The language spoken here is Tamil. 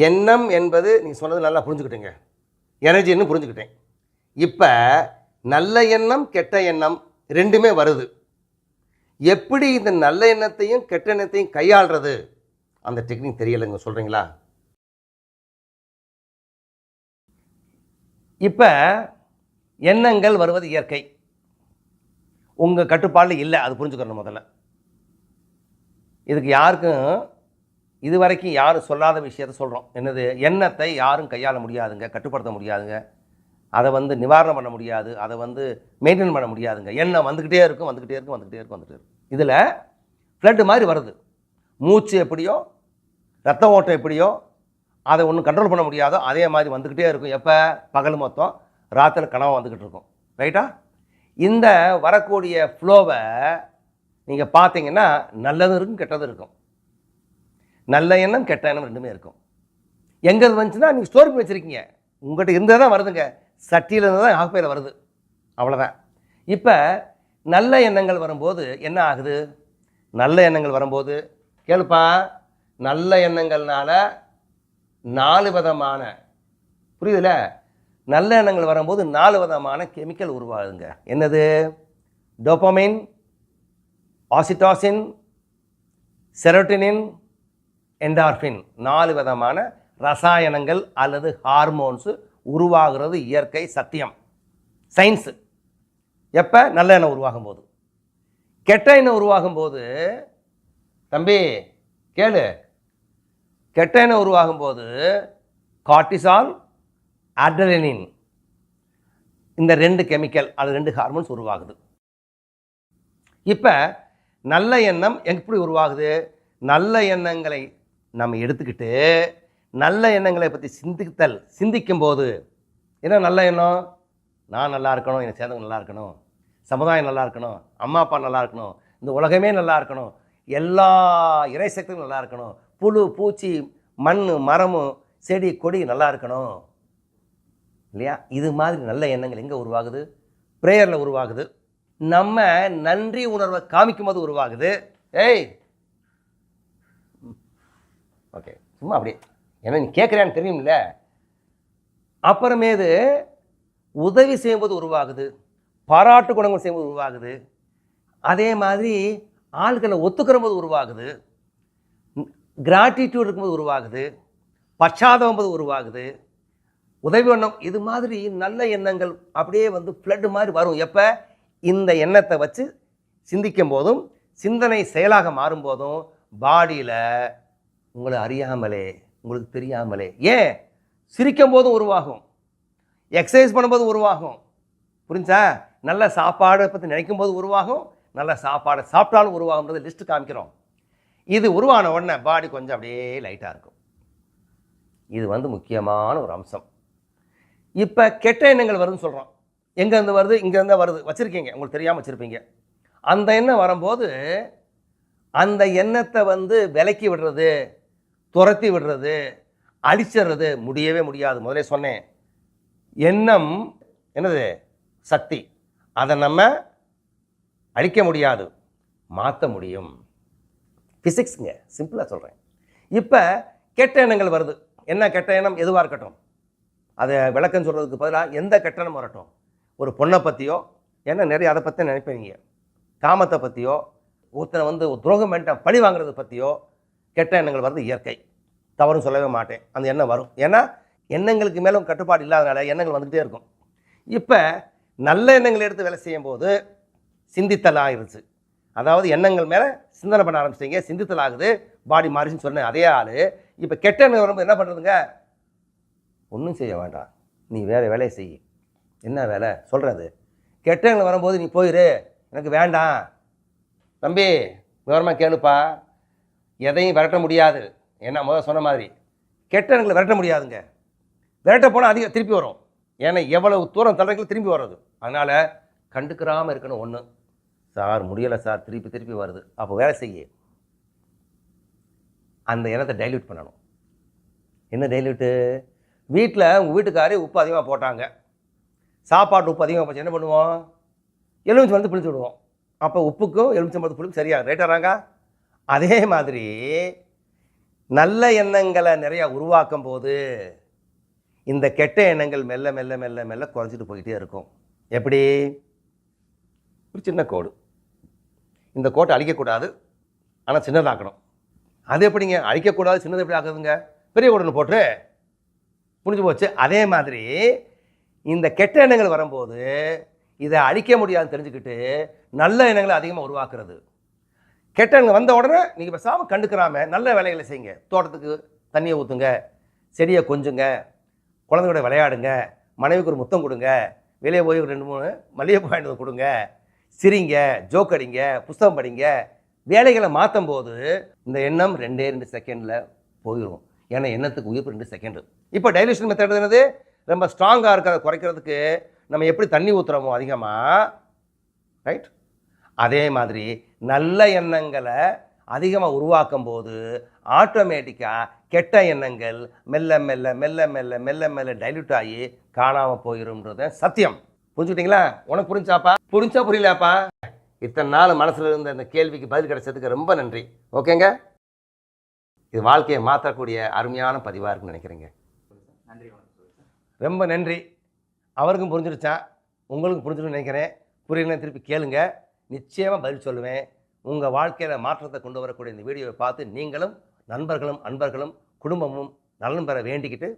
எண்ணம் என்பது நீ சொன்னது நல்லா புரிஞ்சுக்கிட்டீங்க, எனர்ஜின்னு புரிஞ்சுக்கிட்டேன். இப்போ நல்ல எண்ணம் கெட்ட எண்ணம் ரெண்டுமே வருது. எப்படி இந்த நல்ல எண்ணத்தையும் கெட்ட எண்ணத்தையும் கையாளுறது அந்த டெக்னிக் தெரியலைங்க, சொல்கிறீங்களா? இப்போ எண்ணங்கள் வருவது இயற்கை, உங்கள் கட்டுப்பாடில் இல்லை, அது புரிஞ்சுக்கணும் முதல்ல. இதுக்கு யாருக்கும் இது வரைக்கும் யாரும் சொல்லாத விஷயத்த சொல்கிறோம். என்னது? எண்ணத்தை யாரும் கையாள முடியாதுங்க, கட்டுப்படுத்த முடியாதுங்க, அதை நிவாரணம் பண்ண முடியாது, அதை மெயின்டைன் பண்ண முடியாதுங்க. எண்ணம் வந்துக்கிட்டே இருக்கும், வந்துக்கிட்டே இருக்கும், வந்துக்கிட்டே இருக்கும், வந்துக்கிட்டே இருக்கும். இதில் ஃப்ளட்டு மாதிரி வருது. மூச்சு எப்படியோ, ரத்த ஓட்டம் எப்படியோ, அதை ஒன்றும் கண்ட்ரோல் பண்ண முடியாதோ அதே மாதிரி வந்துக்கிட்டே இருக்கும். எப்போ? பகல் மொத்தம், ராத்திரி கனவு வந்துக்கிட்டு இருக்கும். ரைட்டா? இந்த வரக்கூடிய ஃப்ளோவை நீங்கள் பார்த்தீங்கன்னா நல்லதும் இருக்கும், கெட்டதும் இருக்கும். நல்ல எண்ணம் கெட்ட எண்ணம் ரெண்டுமே இருக்கும். எங்கே வந்துச்சுன்னா நீங்கள் ஸ்டோர் பண்ணி வச்சுருக்கீங்க, உங்கள்கிட்ட இருந்தால் தான் வருதுங்க, சட்டியில் இருந்து தான் ஆஃபையில் வருது, அவ்வளோதான். இப்போ நல்ல எண்ணங்கள் வரும்போது என்ன ஆகுது? நல்ல எண்ணங்கள் வரும்போது கேளுப்பா, நல்ல எண்ணங்கள்னால 4 விதமான, புரியுதுல? நல்ல எண்ணங்கள் வரும்போது 4 விதமான கெமிக்கல் உருவாகுதுங்க. என்னது? டோபமைன், ஆக்சிடோசின், செரோட்டினின், என்டார்ஃபின், 4 விதமான ரசாயனங்கள் அல்லது ஹார்மோன்ஸு உருவாகிறது இயற்கை, சத்தியம், சயின்ஸு. எப்போ? நல்ல எண்ணம் உருவாகும் போது. கெட்ட எண்ணம் உருவாகும் போது, தம்பி கேளு, கெட்ட எண்ணம் உருவாகும் போது கார்டிசால், அட்ரினலின், இந்த 2 கெமிக்கல், அது 2 ஹார்மோன்ஸ் உருவாகுது. இப்போ நல்ல எண்ணம் எப்படி உருவாகுது? நல்ல எண்ணங்களை நம்ம எடுத்துக்கிட்டு நல்ல எண்ணங்களை பற்றி சிந்திக்கும் போது என்ன நல்ல எண்ணம்? நான் நல்லா இருக்கணும், என்னை சேர்ந்தவங்க நல்லா இருக்கணும், சமுதாயம் நல்லா இருக்கணும், அம்மா அப்பா நல்லா இருக்கணும், இந்த உலகமே நல்லா இருக்கணும், எல்லா இறை சக்தியும் நல்லா இருக்கணும், புழு பூச்சி மண் மரமும் செடி கொடி நல்லா இருக்கணும், இல்லையா? இது மாதிரி நல்ல எண்ணங்கள் எங்கே உருவாகுது? ப்ரேயரில் உருவாகுது. நம்ம நன்றி உணர்வை காமிக்கும் போது உருவாகுது. ஏய் ஓகே, சும்மா அப்படியே, ஏன்னா நீ கேட்குறான்னு தெரியும்ல. அப்புறமேது உதவி செய்யும்போது உருவாகுது, பாராட்டு குணங்கள் செய்யும்போது உருவாகுது, அதே மாதிரி ஆள்களை ஒத்துக்கிற போது உருவாகுது, கிராட்டிடியூட் இருக்கும்போது உருவாகுது, பச்சாதாபம் போது உருவாகுது, உதவி எண்ணம், இது மாதிரி நல்ல எண்ணங்கள் அப்படியே ஃப்ளட் மாதிரி வரும். எப்போ? இந்த எண்ணத்தை வச்சு சிந்திக்கும் போதும் சிந்தனை செயலாக மாறும்போதும் பாடியில் உங்களை அறியாமலே, உங்களுக்கு தெரியாமலே, ஏன் சிரிக்கும் போதும் உருவாகும், எக்ஸசைஸ் பண்ணும்போது உருவாகும், புரிஞ்சா? நல்ல சாப்பாடை பற்றி நினைக்கும் போது உருவாகும், நல்ல சாப்பாடை சாப்பிட்டாலும் உருவாகுன்றது லிஸ்ட்டு காமிக்கிறோம். இது உருவான உடனே பாடி கொஞ்சம் அப்படியே லைட்டாக இருக்கும். இது முக்கியமான ஒரு அம்சம். இப்போ கெட்ட எண்ணங்கள் வருதுன்னு சொல்கிறோம். எங்கேருந்து வருது? இங்கேருந்து வருது, வச்சுருக்கீங்க, உங்களுக்கு தெரியாமல் வச்சுருப்பீங்க. அந்த எண்ணம் வரும்போது அந்த எண்ணத்தை விலக்கி விடுறது, துரத்தி விடுறது, அழிச்சிடுறது முடியவே முடியாது. முதலே சொன்னேன், எண்ணம் என்னது? சக்தி. அதை நம்ம அழிக்க முடியாது, மாற்ற முடியும். ஃபிசிக்ஸுங்க, சிம்பிளாக சொல்கிறேன். இப்போ கெட்ட எண்ணங்கள் வருது. என்ன கெட்ட எண்ணம் எதுவாக இருக்கட்டும், அதை விளக்கம் சொல்கிறதுக்கு பதிலாக எந்த கெட்ட எண்ணம் வரட்டும், ஒரு பொண்ணை பற்றியோ, ஏன்னா நிறைய அதை பற்றி நினைப்பீங்க, காமத்தை பற்றியோ, ஒருத்தனை துரோகம் பண்ணிட்டான் பழி வாங்குறதை பற்றியோ கெட்ட எண்ணங்கள் வருது இயற்கை, தவறும் சொல்லவே மாட்டேன். அந்த எண்ணம் வரும். ஏன்னா எண்ணங்களுக்கு மேலும் கட்டுப்பாடு இல்லாதனால எண்ணங்கள் வந்துகிட்டே இருக்கும். இப்போ நல்ல எண்ணங்கள் எடுத்து வேலை செய்யும்போது சிந்தித்தல் ஆகிருச்சு. அதாவது எண்ணங்கள் மேலே சிந்தனை பண்ண ஆரம்பிச்சிங்க, சிந்தித்தல் ஆகுது, பாடி மாறிச்சுன்னு சொன்னேன். அதே ஆள் இப்போ கெட்ட எண்ணம் வரும்போது என்ன பண்ணுறதுங்க? ஒன்றும் செய்ய வேண்டாம், நீ வேறு வேலையை செய். என்ன வேலை சொல்கிறது? கெட்ட எண்ணங்கள் வரும்போது நீ போயிரு, எனக்கு வேண்டாம். தம்பி விவரமாக கேளுப்பா, எதையும் விரட்ட முடியாது. ஏன்னா முதல்ல சொன்ன மாதிரி கெட்ட எண்ணங்களை விரட்ட முடியாதுங்க. விரட்ட போனால் அதிகம் திருப்பி வரும். ஏன்னா எவ்வளவு தூரம் தள்ளுறதுக்கு திரும்பி வர்றது. அதனால் கண்டுக்கிறாமல் இருக்கணும். ஒன்று, சார் முடியலை சார், திருப்பி திருப்பி வருது, அப்போ வேலை செய்ய அந்த எண்ணத்தை டைல்யூட் பண்ணணும். என்ன டைல்யூட்டு? வீட்டில் உங்கள் வீட்டுக்காரே உப்பு அதிகமாக போட்டாங்க, சாப்பாட்டு உப்பு அதிகமாக போச்சு, என்ன பண்ணுவோம்? எலுமிச்சை பிழிச்சு விடுவோம். அப்போ உப்புக்கும் எலுமிச்சம்பழத்து புளிக்கும் சரியாக ரைட்டாகிறாங்க. அதே மாதிரி நல்ல எண்ணங்களை நிறையா உருவாக்கும் போது இந்த கெட்ட எண்ணங்கள் மெல்ல மெல்ல மெல்ல மெல்ல குறைஞ்சிட்டு போயிட்டே இருக்கும். எப்படி? ஒரு சின்ன கோடு, இந்த கோட்டை அழிக்கக்கூடாது, ஆனால் சின்னதாக்கணும். அது எப்படிங்க? அழிக்கக்கூடாது, சின்னது எப்படி ஆகுதுங்க? பெரிய கோடுன்னு போட்டு முடிஞ்சு போச்சு. அதே மாதிரி இந்த கெட்ட எண்ணங்கள் வரும்போது இதை அழிக்க முடியாதுன்னு தெரிஞ்சுக்கிட்டு நல்ல எண்ணங்களை அதிகமாக உருவாக்குறது. கெட்ட எண்ணங்கள் வந்த உடனே நீங்கள் பேசாமல் கண்டுக்கிறாம நல்ல வேலைகளை செய்யுங்க. தோட்டத்துக்கு தண்ணியை ஊற்றுங்க, செடியை கொஞ்சுங்க, குழந்தையோட விளையாடுங்க, மனைவிக்கு ஒரு முத்தம் கொடுங்க, வெளியே போய் ஒரு 2-3 மல்லிகைப்பூ வாங்கிட்டு வந்து கொடுங்க, சிரிங்க, ஜோக் அடிங்க, புஸ்தகம் படிங்க. வேலைகளை மாற்றும் போது இந்த எண்ணம் 2 செகண்டில் போயிடும். ஏன்னா எண்ணத்துக்கு உயிர்ப்பு 2 செகண்டு. இப்போ டைலூஷன் மெத்தட் என்னது? ரொம்ப ஸ்ட்ராங்காக இருக்கிறத குறைக்கிறதுக்கு நம்ம எப்படி தண்ணி ஊற்றுறோமோ அதிகமாக, ரைட்? அதே மாதிரி நல்ல எண்ணங்களை அதிகமாக உருவாக்கும் போது ஆட்டோமேட்டிக்காக கெட்ட எண்ணங்கள் மெல்ல மெல்ல மெல்ல மெல்ல மெல்ல மெல்ல டைல்யூட் ஆகி காணாமல் போயிடும்ன்றது சத்தியம். புரிஞ்சுக்கிட்டீங்களா? உனக்கு புரிஞ்சாப்பா? புரிஞ்சா புரியலாப்பா? இத்தனை நாள் மனசில் இருந்த இந்த கேள்விக்கு பதில் கிடைச்சதுக்கு ரொம்ப நன்றி. ஓகேங்க? இது வாழ்க்கையை மாற்றக்கூடிய அருமையான பதிவாக இருக்குன்னு நினைக்கிறேங்க. ரொம்ப நன்றி. அவருக்கும் புரிஞ்சிருச்சா? உங்களுக்கும் புரிஞ்சுன்னு நினைக்கிறேன். புரியலன்னு திருப்பி கேளுங்க, நிச்சயமாக பதில் சொல்லுவேன். உங்கள் வாழ்க்கையில் மாற்றத்தை கொண்டு வரக்கூடிய இந்த வீடியோவை பார்த்து நீங்களும் நண்பர்களும் அன்பர்களும் குடும்பமும் நலன் பெற வேண்டிக்கிட்டு